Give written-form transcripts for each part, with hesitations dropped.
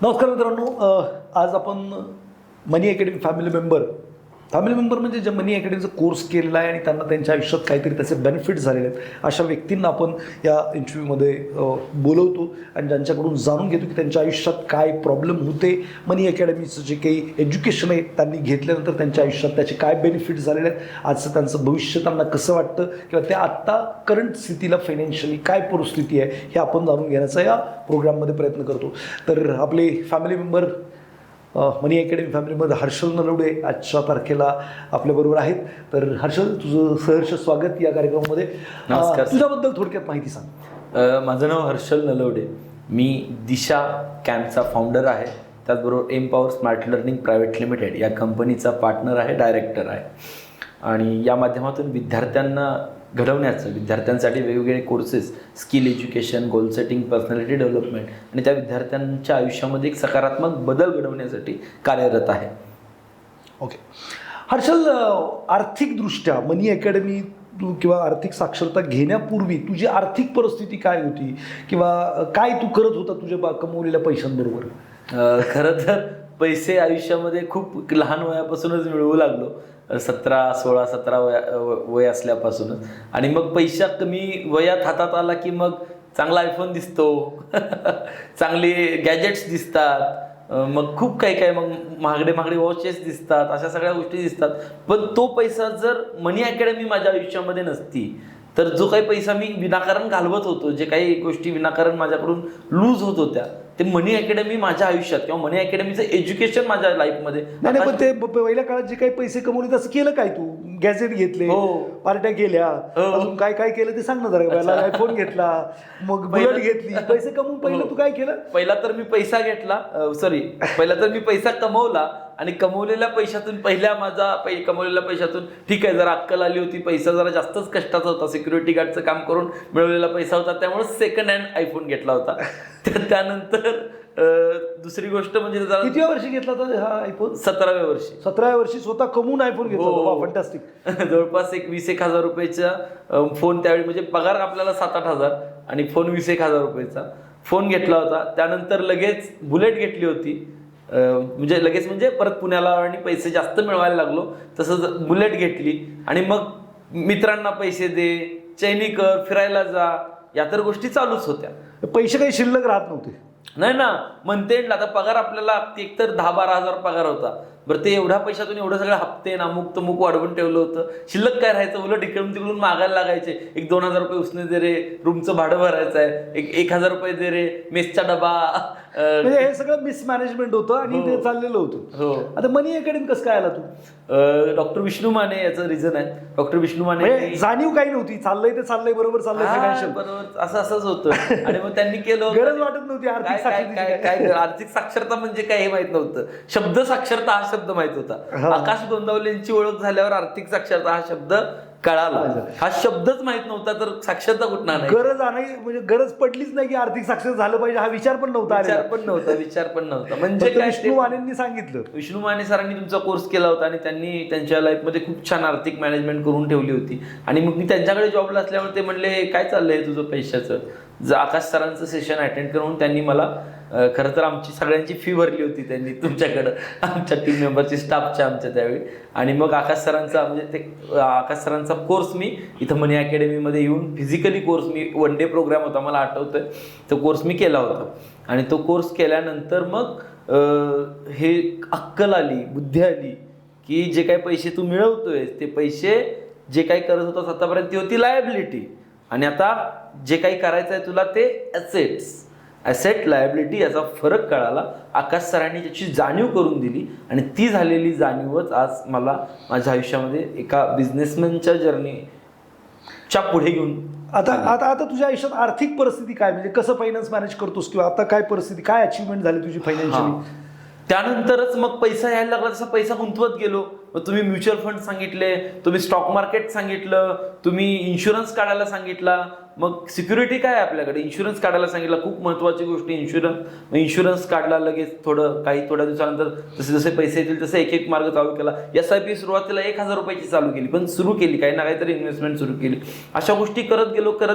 नमस्कार मित्रांनो, आज आपण मनी अकॅडमी फॅमिली मेंबर म्हणजे जे मनी अकॅडमीचा कोर्स केलेला आहे आणि त्यांना त्यांच्या आयुष्यात काहीतरी त्याचे बेनिफिट झालेले आहेत अशा व्यक्तींना आपण या इंटरव्ह्यूमध्ये बोलवतो आणि ज्यांच्याकडून जाणून घेतो की त्यांच्या आयुष्यात काय प्रॉब्लेम होते, मनी अकॅडमीचं जे काही एज्युकेशन आहे त्यांनी घेतल्यानंतर त्यांच्या आयुष्यात त्याचे काय बेनिफिट झालेले आहेत, आजचं त्यांचं भविष्य त्यांना कसं वाटतं किंवा ते आत्ता करंट स्थितीला फायनान्शियली काय परिस्थिती आहे हे आपण जाणून घेण्याचा या प्रोग्राममध्ये प्रयत्न करतो. तर आपले फॅमिली मेंबर मनी अकॅडमी फॅमिलीमध्ये हर्षल नलवडे आजच्या तारखेला आपल्याबरोबर आहेत. तर हर्षल, तुझं सहर्ष स्वागत या कार्यक्रमामध्ये. नमस्कार. तुझ्याबद्दल थोडक्यात माहिती सांग. माझं नाव हर्षल नलवडे. मी दिशा कॅम्पचा फाउंडर आहे. त्याचबरोबर empower smart learning private limited या कंपनीचा पार्टनर आहे, डायरेक्टर आहे. आणि या माध्यमातून विद्यार्थ्यांना घडवण्याचं, विद्यार्थ्यांसाठी वेगवेगळे courses, skill education, goal setting, personality development आणि त्या विद्यार्थ्यांच्या आयुष्यामध्ये एक सकारात्मक बदल घडवण्यासाठी कार्यरत आहे. ओके हर्षल, आर्थिकदृष्ट्या मनी अकॅडमी किंवा आर्थिक साक्षरता घेण्यापूर्वी तुझी आर्थिक परिस्थिती काय होती किंवा काय तू करत होता तुझ्या कमवलेल्या पैशांबरोबर? खरं तर पैसे आयुष्यामध्ये खूप लहान वयापासूनच मिळवू लागलो. 17 वय असल्यापासूनच. आणि मग पैसा कमी वयात हातात आला की मग चांगला आयफोन दिसतो, चांगले गॅजेट्स दिसतात, मग खूप काय मग महागडे वॉचेस दिसतात, अशा सगळ्या गोष्टी दिसतात. पण तो पैसा जर मनी अकॅडमी माझ्या आयुष्यामध्ये नसती तर जो काही पैसा मी विनाकारण घालवत होतो, जे काही गोष्टी विनाकारण माझ्याकडून लूज होत होत्या, ते मनी अकॅडमी माझ्या आयुष्यात किंवा मनी अकॅडमीचं एज्युकेशन माझ्या लाईफमध्ये. नाही, पण ते पहिल्या काळात जे काही पैसे कमवले तसं केलं काय? तू गॅजेट घेतले, पार्ट्या केल्या, अजून काय काय केलं ते सांग ना जरा. आयफोन घेतला, मग बुलेट घेतली, पैसे कमवून पहिलं तू काय केलं? पहिला तर मी पैसा कमवला आणि कमवलेल्या पैशातून कमवलेल्या पैशातून ठीक आहे, जरा अक्कल आली होती, पैसा जरा जास्तच कष्टाचा होता, सिक्युरिटी गार्डचं काम करून मिळवलेला पैसा होता, त्यामुळे सेकंड हँड आयफोन घेतला होता. त्यानंतर दुसरी गोष्ट म्हणजे किती वर्षी घेतला होता हा आयफोन? 17व्या वर्षी. 17व्या वर्षी स्वतः कमवून आयफोन घेतला होता. फंटास्टिक. जवळपास 20-1 हजार रुपयाचा फोन, त्यावेळी म्हणजे पगार आपल्याला 7-8 हजार आणि फोन 20-1 हजार रुपयाचा फोन घेतला होता. त्यानंतर लगेच बुलेट घेतली होती. म्हणजे परत पुण्याला आणि पैसे जास्त मिळवायला लागलो, तसंच बुलेट घेतली. आणि मग मित्रांना पैसे दे, चैनी कर, फिरायला जा, या तर गोष्टी चालूच होत्या. पैसे काही शिल्लक राहत नव्हते. नाही ना, म्हणते आता पगार आपल्याला एकतर 10-12 हजार पगार होता. बरं, ते एवढ्या पैशातून एवढं सगळे हप्ते अमुक तमुक वाढवून ठेवलं होतं. शिल्लक काय राहायचं? उलट इकडून तिकडून मागायला लागायचे. 1-2 हजार रुपये उसने दे रे, रूमचं भाडं भरायचं आहे, 1 हजार रुपये दे रे, मेसचा डबा. म्हणजे हे सगळं मिसमॅनेजमेंट होतं आणि ते चाललेलं होतं. हो. आता मनी अकॅडमी कसं काय आला तू? डॉक्टर विष्णू माने याचं रिझन आहे. डॉक्टर विष्णू माने जाणीव काही नव्हती, चाललंय ते चाललंय, बरोबर चाललंय, फायनान्शियल बरोबर असंच होतं. आणि मग त्यांनी केलं, गरज वाटत नव्हती आर्थिक काय आर्थिक साक्षरता म्हणजे काय हे माहित नव्हतं. शब्द साक्षरता हा शब्द माहित होता. आकाश गोंदावलेंची ओळख झाल्यावर आर्थिक साक्षरता हा शब्द कळाला. हा शब्दच माहित नव्हता तर साक्षरता कुठं नाही. गरज पडलीच नाही की आर्थिक साक्षर झालं पाहिजे, हा विचार पण नव्हता. विचार पण नव्हता. म्हणजे विष्णू मानेंनी सांगितलं. विष्णू माने सरांनी तुमचा कोर्स केला होता आणि त्यांनी त्यांच्या लाईफमध्ये खूप छान आर्थिक मॅनेजमेंट करून ठेवली होती. आणि मग मी त्यांच्याकडे जॉबला असल्यामुळे ते म्हणले, काय चाललंय तुझं पैशाचं? आकाश सरांचं सेशन अटेंड करून त्यांनी मला, खरं तर आमची सगळ्यांची फी भरली होती त्यांनी तुमच्याकडं, आमच्या टीम मेंबरची, स्टाफच्या आमच्या त्यावेळी. आणि मग आकाश सरांचा कोर्स मी इथं मनी अकॅडमीमध्ये येऊन फिजिकली कोर्स, मी 1 डे प्रोग्राम होता मला आठवतोय, तो कोर्स मी केला होता. आणि तो कोर्स केल्यानंतर मग हे अक्कल आली, बुद्धी आली की जे काही पैसे तू मिळवतोय ते पैसे जे काही करत होतास आतापर्यंत ती होती लायबिलिटी, आणि आता जे काही करायचं आहे तुला ते ॲसेट लायबिलिटी याचा फरक कळाला. आकाश सरांनी त्याची जाणीव करून दिली आणि ती झालेली जाणीवच आज मला माझ्या आयुष्यामध्ये एका बिझनेसमॅनच्या जर्नीच्या पुढे घेऊन. आता तुझ्या आयुष्यात आर्थिक परिस्थिती काय, म्हणजे कसं फायनान्स मॅनेज करतोस किंवा आता काय परिस्थिती, काय अचिव्हमेंट झाली तुझी फायनान्शियली? त्यानंतरच मग पैसा यायला लागला, तसा पैसा गुंतवत गेलो. मग तुम्ही म्युच्युअल फंड सांगितले, तुम्ही स्टॉक मार्केट सांगितलं, तुम्ही इन्शुरन्स काढायला सांगितला, मग सिक्युरिटी काय आहे आपल्याकडे, इन्शुरन्स काढायला सांगितलं, खूप महत्त्वाची गोष्ट इन्शुरन्स काढला लगेच थोड्या दिवसानंतर जसे जसे पैसे येतील तसे एक एक मार्ग चालू केला. SIP सुरुवातीला 1,000 रुपयाची चालू केली, पण सुरू केली, काही ना काहीतरी इन्व्हेस्टमेंट सुरू केली. अशा गोष्टी करत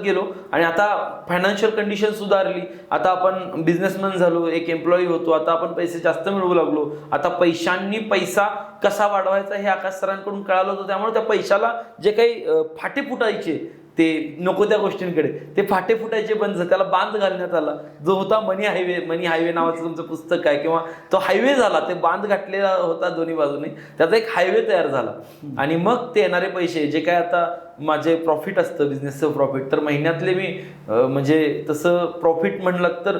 गेलो आणि आता फायनान्शियल कंडिशन सुधारली. आता आपण बिझनेसमॅन झालो, एक एम्प्लॉई होतो, आता आपण पैसे जास्त मिळवू लागलो. आता पैशांनी पैसा कसा वाढवायचा हे आकाश सरांकडून कळालं होतं. त्यामुळे त्या पैशाला जे काही फाटे फुटायचे ते नको त्या गोष्टींकडे ते फाटे फुटायचे बंद झाले, त्याला बांध घालण्यात आला. जो होता मनी हायवे नावाचं तुमचं पुस्तक आहे, किंवा तो हायवे झाला, ते बांध घातलेला होता दोन्ही बाजूने, त्याचा एक हायवे तयार झाला. आणि मग ते येणारे पैसे जे काय आता माझे प्रॉफिट असतं, बिझनेसचं प्रॉफिट, तर महिन्यातले मी म्हणजे तसं प्रॉफिट म्हणलं तर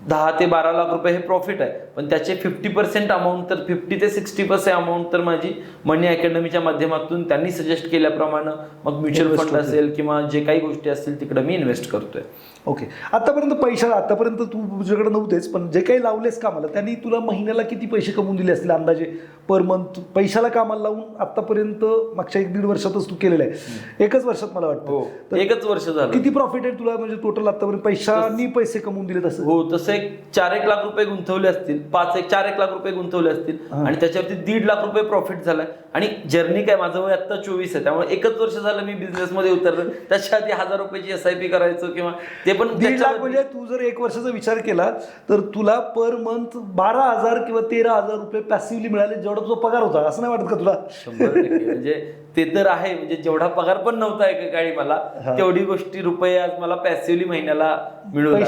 10 ते 12 लाख रुपये हे प्रॉफिट आहे. पण त्याचे 50% अमाऊंट, तर 50 ते 60% अमाऊंट तर माझी मनी अकॅडमीच्या माध्यमातून त्यांनी सजेस्ट केल्याप्रमाणे मग म्युच्युअल फंड असेल किंवा जे काही गोष्टी असतील तिकडे मी इन्व्हेस्ट करतोय. ओके. आतापर्यंत तू तुझ्याकडे नव्हतेच, पण जे काही लावलेस कामाला त्यांनी तुला महिन्याला किती पैसे कमवून दिले असतील अंदाजे पर मंथ? पैशाला कामाला लावून आतापर्यंत मागच्या 1-1.5 वर्षातच तू केलेलं आहे, एकच वर्षात मला वाटतं. तर 1 वर्ष झालं. किती प्रॉफिट आहे तुला म्हणजे टोटल आतापर्यंत पैशांनी पैसे कमवून दिले तसं? हो, तसं एक 4-1 लाख रुपये गुंतवले असतील, 4-1 लाख रुपये गुंतवले असतील आणि त्याच्यावरती 1.5 लाख रुपये प्रॉफिट झालाय. आणि जर्नी काय, माझं वय आता 24 आहे, त्यामुळे 1 वर्ष झालं मी बिझनेस मध्ये उतरलो. त्याच्या आधी 1,000 रुपयाची SIP करायचो, किंवा ते पण 1.5 लाख म्हणजे तू जर 1 वर्षाचा विचार केला तर तुला पर मंथ 12,000 किंवा 13,000 रुपये पॅसिव्हली मिळाले, जेवढा तुझा पगार होता. असं नाही वाटत का तुला? 100% म्हणजे ते तर आहे. म्हणजे जेवढा पगार पण नव्हता एका काळी मला, तेवढी गोष्टी रुपये आज मला पॅसिव्हली महिन्याला मिळून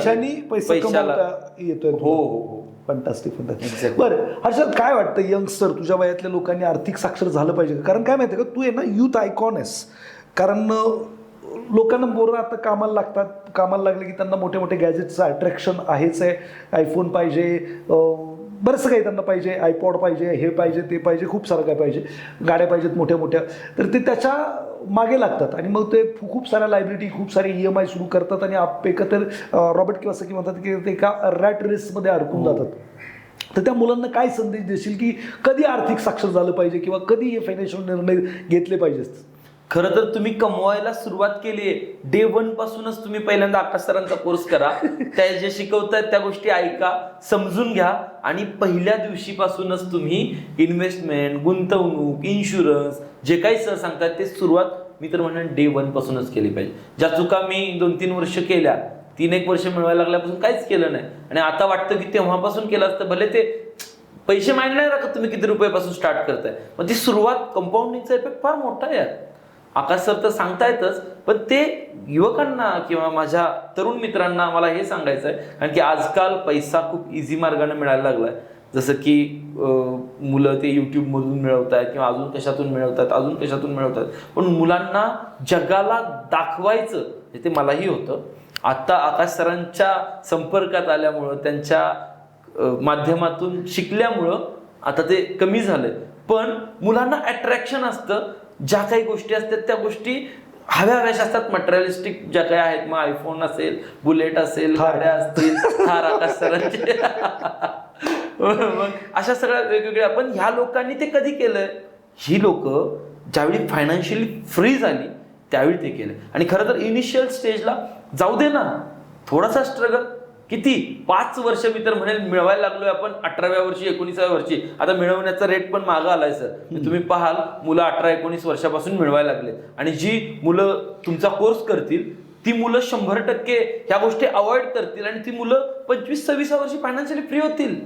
पैशाला येतोय. हो हो हो. फंटास्टिक. बरं हर्षद, काय वाटतं यंगस्टर, तुझ्या वयातल्या लोकांनी आर्थिक साक्षर झालं पाहिजे? कारण काय माहिती का, तू आहे ना युथ आयकॉन आहेस. कारण लोकांना बोर आता कामाला लागले की त्यांना मोठे मोठे गॅजेटचं अट्रॅक्शन आहेच आहे. आयफोन पाहिजे, बरंचसं काही त्यांना पाहिजे, आयपॉड पाहिजे, हे पाहिजे, ते पाहिजे, खूप सारं काय पाहिजे, गाड्या पाहिजेत मोठ्या मोठ्या. तर ते त्याच्या मागे लागतात आणि मग ते खूप साऱ्या लायबिलिटी, खूप सारे EMI सुरू करतात आणि एकत्र रॉबर्ट कियोसाकी म्हणतात की ते एका रॅट रेसमध्ये अडकून जातात. तर त्या मुलांना काय संदेश देशील की कधी आर्थिक साक्षर झालं पाहिजे किंवा कधी हे फायनान्शियल निर्णय घेतले पाहिजेत? खरं तर तुम्ही कमवायला सुरुवात केली आहे, डे 1 पासूनच तुम्ही पहिल्यांदा आकाश सरांचा कोर्स करा. त्या जे शिकवतायत त्या गोष्टी ऐका, समजून घ्या आणि पहिल्या दिवशीपासूनच तुम्ही इन्व्हेस्टमेंट, गुंतवणूक, इन्शुरन्स जे काही सर सांगतात ते सुरुवात मी तर म्हणेन डे 1 पासूनच केली पाहिजे. ज्या चुका मी 2-3 वर्ष केल्या, 3-1 वर्ष मिळवायला लागल्यापासून काहीच केलं नाही आणि आता वाटतं की तेव्हापासून केलं असतं. भले ते पैसे माहिती नाही राखत तुम्ही किती रुपयापासून स्टार्ट करताय, पण ती सुरुवात, कंपाऊंडिंगचा इफेक्ट फार मोठा आहे. आकाश सर तर सांगतायतच, पण ते युवकांना किंवा माझ्या तरुण मित्रांना मला हे सांगायचं आहे, कारण की आजकाल पैसा खूप इझी मार्गाने मिळायला लागलाय. जसं की मुलं ते यूट्यूबमधून मिळवत आहेत किंवा अजून कशातून मिळवतात, पण मुलांना जगाला दाखवायचं ते मलाही होतं. आता आकाश सरांच्या संपर्कात आल्यामुळं, त्यांच्या माध्यमातून शिकल्यामुळं आता ते कमी झालंय. पण मुलांना अट्रॅक्शन असतं, ज्या काही गोष्टी असतात त्या गोष्टी हव्याशा असतात, मटेरियलिस्टिक ज्या काही आहेत. मग आयफोन असेल, बुलेट असेल, गाड्या असतील, थार आकाश सरांचे मग अशा सगळ्या वेगवेगळ्या. पण ह्या लोकांनी ते कधी केलंय? ही लोक ज्यावेळी फायनान्शियली फ्री झाली त्यावेळी ते केलं. आणि खरं तर इनिशियल स्टेजला जाऊ दे ना, थोडासा स्ट्रगल, किती 5 वर्ष मी तर म्हणेल मिळवायला लागलोय आपण. 18व्या वर्षी, 19व्या वर्षी आता मिळवण्याचा रेट पण मागं आलाय सर. तुम्ही पाहाल मुलं 18-19 वर्षापासून मिळवायला लागले. आणि जी मुलं तुमचा कोर्स करतील ती मुलं 100% ह्या गोष्टी अवॉइड करतील आणि ती मुलं 25-26व्या वर्षी फायनान्शियली फ्री होतील.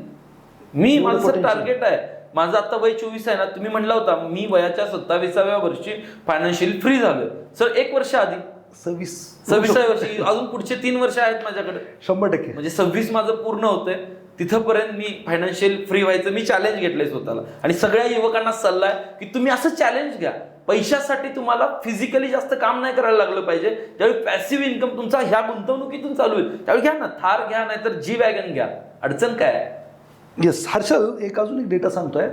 माझं टार्गेट आहे. माझं आता वय 24 आहे ना, तुम्ही म्हणला होता मी वयाच्या 27व्या वर्षी फायनान्शियली फ्री झालोय. सर 1 वर्ष आधी 26व्या वर्षी, अजून पुढचे 3 वर्ष आहेत माझ्याकडे. 100% म्हणजे 26 माझं पूर्ण होतंय. तिथपर्यंत मी फायनान्शियल फ्री व्हायचं मी चॅलेंज घेतलंय स्वतःला. आणि सगळ्या युवकांना सल्ला आहे की तुम्ही असं चॅलेंज घ्या. पैशासाठी तुम्हाला फिजिकली जास्त काम नाही करायला लागलं पाहिजे. ज्यावेळी पॅसिव्ह इन्कम तुमचा ह्या गुंतवणुकीतून चालू होईल त्यावेळी घ्या ना, थार घ्या, नाहीतर G-वॅगन घ्या, अडचण काय? येस हर्षल, अजून एक डेटा सांगतोय.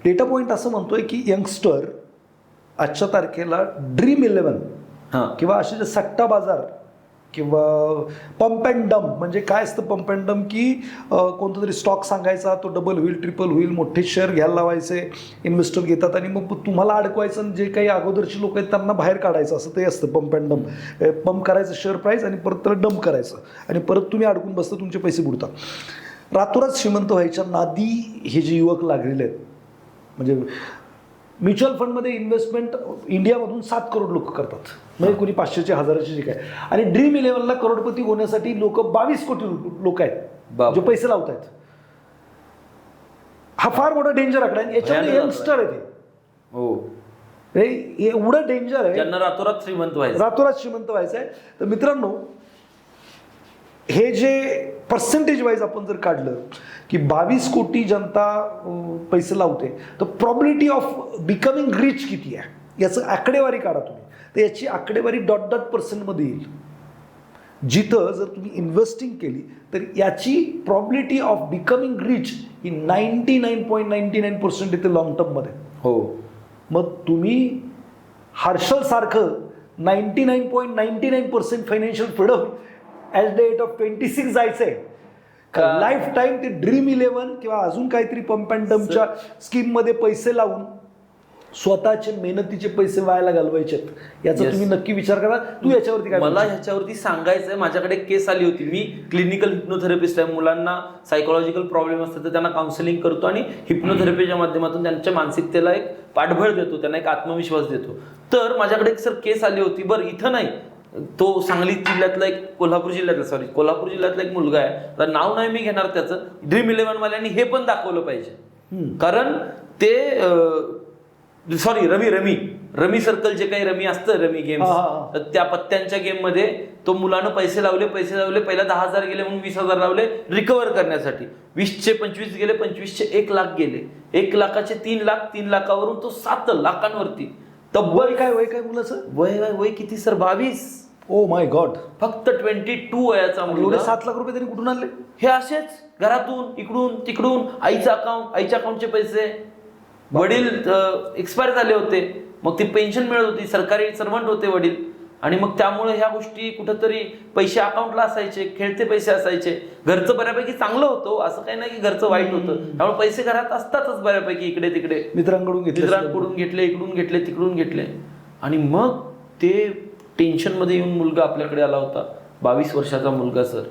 डेटा पॉईंट असं म्हणतोय की यंगस्टर आजच्या तारखेला ड्रीम 11 किंवा असे जे सट्टा बाजार किंवा पंप अँड डंप. म्हणजे काय असतं पंप अँड डंप की कोणता तरी स्टॉक सांगायचा, तो डबल होईल ट्रिपल होईल, मोठे शेअर घ्यायला लावायचे, इन्व्हेस्टर घेतात आणि मग तुम्हाला अडकवायचं आणि जे काही अगोदरची लोक आहेत त्यांना बाहेर काढायचं, असं ते असतं पंप अँड डंप. पंप करायचं शेअर प्राईस आणि परत त्याला डंप करायचं आणि परत तुम्ही अडकून बसता, तुमचे पैसे बुडतात. रातोरात श्रीमंत व्हायच्या नादी हे जे युवक लागलेले आहेत, म्हणजे म्युच्युअल फंडमध्ये इन्व्हेस्टमेंट इंडियामधून 7 करोड लोक करतात, म्हणजे कोणी 500चे 1000चे जे काय. आणि ड्रीम 11ला करोडपती होण्यासाठी लोक 22 कोटी लोक आहेत जे पैसे लावत आहेत. हा फार मोठा डेंजर आकडा आहे. याच्यामध्ये यंगस्टर आहे ते, हो, एवढं डेंजर आहे, ज्यांना रातोरात श्रीमंत व्हायचं आहे. तर मित्रांनो, हे जे पर्सेंटेज वाईज आपण जर काढलं की 22 कोटी जनता पैसे लावते, तर प्रॉबिलिटी ऑफ बिकमिंग रिच किती आहे याचं आकडेवारी काढा तुम्ही. तर याची आकडेवारी %% येईल. जिथं जर तुम्ही इन्व्हेस्टिंग केली तर याची प्रॉबिलिटी ऑफ बिकमिंग रिच ही 99.99% येते लॉंग टर्ममध्ये. हो, मग तुम्ही हर्षल सारखं 99.99% financial freedom at the age of 26 जायचं आहे का लाईफ टाईम ते ड्रीम 11 किंवा अजून काहीतरी पंप अँड डंपच्या स्कीममध्ये पैसे लावून स्वतःचे मेहनतीचे पैसे वायाला घालवायचे याचा तुम्ही नक्की विचार करा. तू याच्यावरती काय? मला ह्याच्यावरती सांगायचंय, माझ्याकडे एक केस आली होती. मी क्लिनिकल हिप्नोथेरपिस्ट आहे. मुलांना सायकोलॉजिकल प्रॉब्लेम असतात तर त्यांना काउन्सिलिंग करतो आणि हिप्नोथेरपीच्या माध्यमातून त्यांच्या मानसिकतेला एक पाठबळ देतो, त्यांना एक आत्मविश्वास देतो. तर माझ्याकडे एक सर केस आली होती. बरं, इथं नाही, तो सांगली जिल्ह्यातला एक कोल्हापूर जिल्ह्यातला एक मुलगा आहे. तर नाव नाही मी घेणार त्याचं. ड्रीम 11 वाल्यांनी हे पण दाखवलं पाहिजे, कारण ते रमी सर्कल जे काही रमी असतं, रमी गेम्स, तर त्या पत्त्यांच्या गेम मध्ये तो मुलानं पैसे लावले. पहिला 10,000 गेले, म्हणून 20,000 लावले रिकव्हर करण्यासाठी. 20चे 25 गेले, 25चे 1 लाख गेले, 1 लाखाचे 3 लाख, 3 लाखावरून तो 7 लाखांवरती. वय काय मुलाचं? वय किती सर? 22. Oh my God. फक्त 22 वयाचा मुलगा. 7 लाख रुपये त्यांनी कुठून आणले? हे असेच घरातून, इकडून तिकडून, आईच्या अकाउंटचे पैसे. वडील एक्सपायर झाले होते, मग ती पेन्शन मिळत होती, सरकारी सर्वंट होते वडील, आणि मग त्यामुळे ह्या गोष्टी कुठंतरी पैसे अकाउंटला असायचे, खेळते पैसे असायचे. घरचं बऱ्यापैकी चांगलं होतं, असं काही नाही की घरचं वाईट होतं. त्यामुळे पैसे घरात असतातच बऱ्यापैकी, इकडे तिकडे मित्रांकडून घेतले, इकडून घेतले, तिकडून घेतले. आणि मग ते टेन्शनमध्ये येऊन मुलगा आपल्याकडे आला होता, 22 वर्षाचा मुलगा. सर,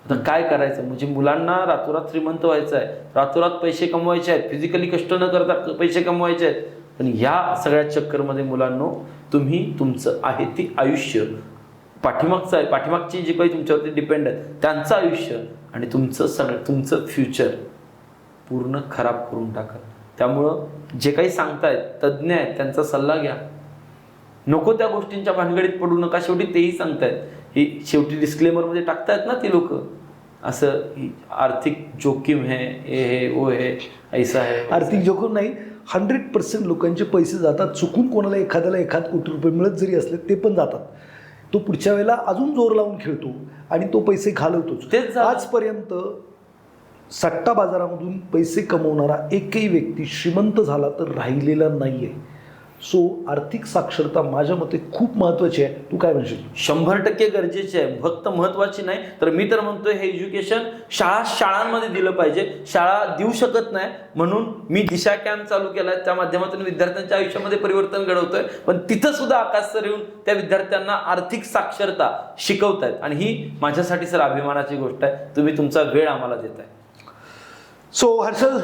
आता काय करायचं? म्हणजे मुलांना रातोरात श्रीमंत व्हायचं आहे, रातोरात पैसे कमवायचे आहेत, फिजिकली कष्ट न करता पैसे कमवायचे आहेत. पण या सगळ्या चक्करमध्ये मुलांनो, तुम्ही तुमचं आहे ती आयुष्य, पाठीमागची जे काही तुमच्यावरती डिपेंड आहे त्यांचं आयुष्य आणि तुमचं फ्युचर पूर्ण खराब करून टाका. त्यामुळं जे काही सांगतायत तज्ज्ञ आहेत त्यांचा सल्ला घ्या. नको त्या गोष्टींच्या भानगडीत पडू नका. शेवटी तेही सांगतायत, ही शेवटी डिस्क्लेमरमध्ये टाकतायत ना ती लोक, असं आर्थिक जोखीम है, वो है, ऐसा है. आर्थिक जोखीम नाही, 100% लोकांचे पैसे जातात. चुकून कोणाला एखाद्याला 1 कोटी रुपये मिळत जरी असले ते पण जातात. तो पुढच्या वेळेला अजून जोर लावून खेळतो आणि तो पैसे घालवतोच. तेच आजपर्यंत सट्टा बाजारामधून पैसे कमवणारा एकही व्यक्ती श्रीमंत झाला तर राहिलेला नाहीये. सो आर्थिक साक्षरता माझ्या मते खूप महत्वाची आहे. तू काय म्हणशील? 100% गरजेची आहे, फक्त महत्वाची नाही. तर मी तर म्हणतोय हे एज्युकेशन शाळांमध्ये दिलं पाहिजे. शाळा देऊ शकत नाही म्हणून मी दिशा कॅम्प चालू केलाय, त्या माध्यमातून विद्यार्थ्यांच्या आयुष्यामध्ये परिवर्तन घडवतोय. पण तिथं सुद्धा आकाश सर येऊन त्या विद्यार्थ्यांना आर्थिक साक्षरता शिकवतायत आणि ही माझ्यासाठी सर अभिमानाची गोष्ट आहे. तुम्ही तुमचा वेळ आम्हाला देताय. सो हर्षल,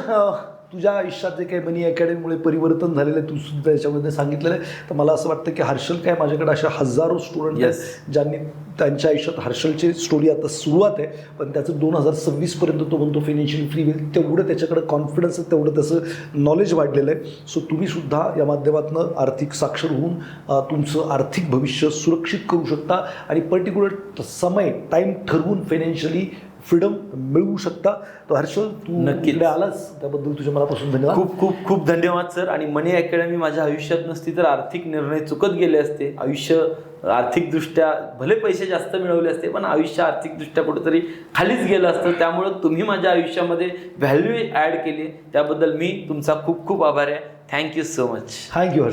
तुझ्या आयुष्यात जे काही मनी अकॅडमीमुळे परिवर्तन झालेलं आहे तू सुद्धा याच्यामध्ये सांगितलेलं आहे. तर मला असं वाटतं की हर्षल काय, माझ्याकडे अशा हजारो स्टुडंट आहेत ज्यांनी त्यांच्या आयुष्यात, हर्षलची स्टोरी आता सुरुवात आहे पण त्याचं 2026 पर्यंत तो म्हणतो फायनान्शियल फ्री होईल. तेवढं त्याच्याकडे कॉन्फिडन्स आहे, तेवढं त्याचं नॉलेज वाढलेलं आहे. सो तुम्ही सुद्धा या माध्यमातून आर्थिक साक्षर होऊन तुमचं आर्थिक भविष्य सुरक्षित करू शकता आणि पर्टिक्युलर टाईम ठरवून फायनान्शियली फ्रीडम मिळवू शकता. तर हर्षल, तू नक्कीच आलास त्याबद्दल तुझ्या मनापासून धन्यवाद. खूप खूप खूप धन्यवाद सर. आणि मनी अकॅडमी माझ्या आयुष्यात नसती तर आर्थिक निर्णय चुकत गेले असते. आयुष्य आर्थिकदृष्ट्या भले पैसे जास्त मिळवले असते पण आयुष्य आर्थिकदृष्ट्या कुठेतरी खालीच गेलं असतं. त्यामुळं तुम्ही माझ्या आयुष्यामध्ये व्हॅल्यू ॲड केली, त्याबद्दल मी तुमचा खूप खूप आभार आहे. Thank you so much. Thank you Harshal.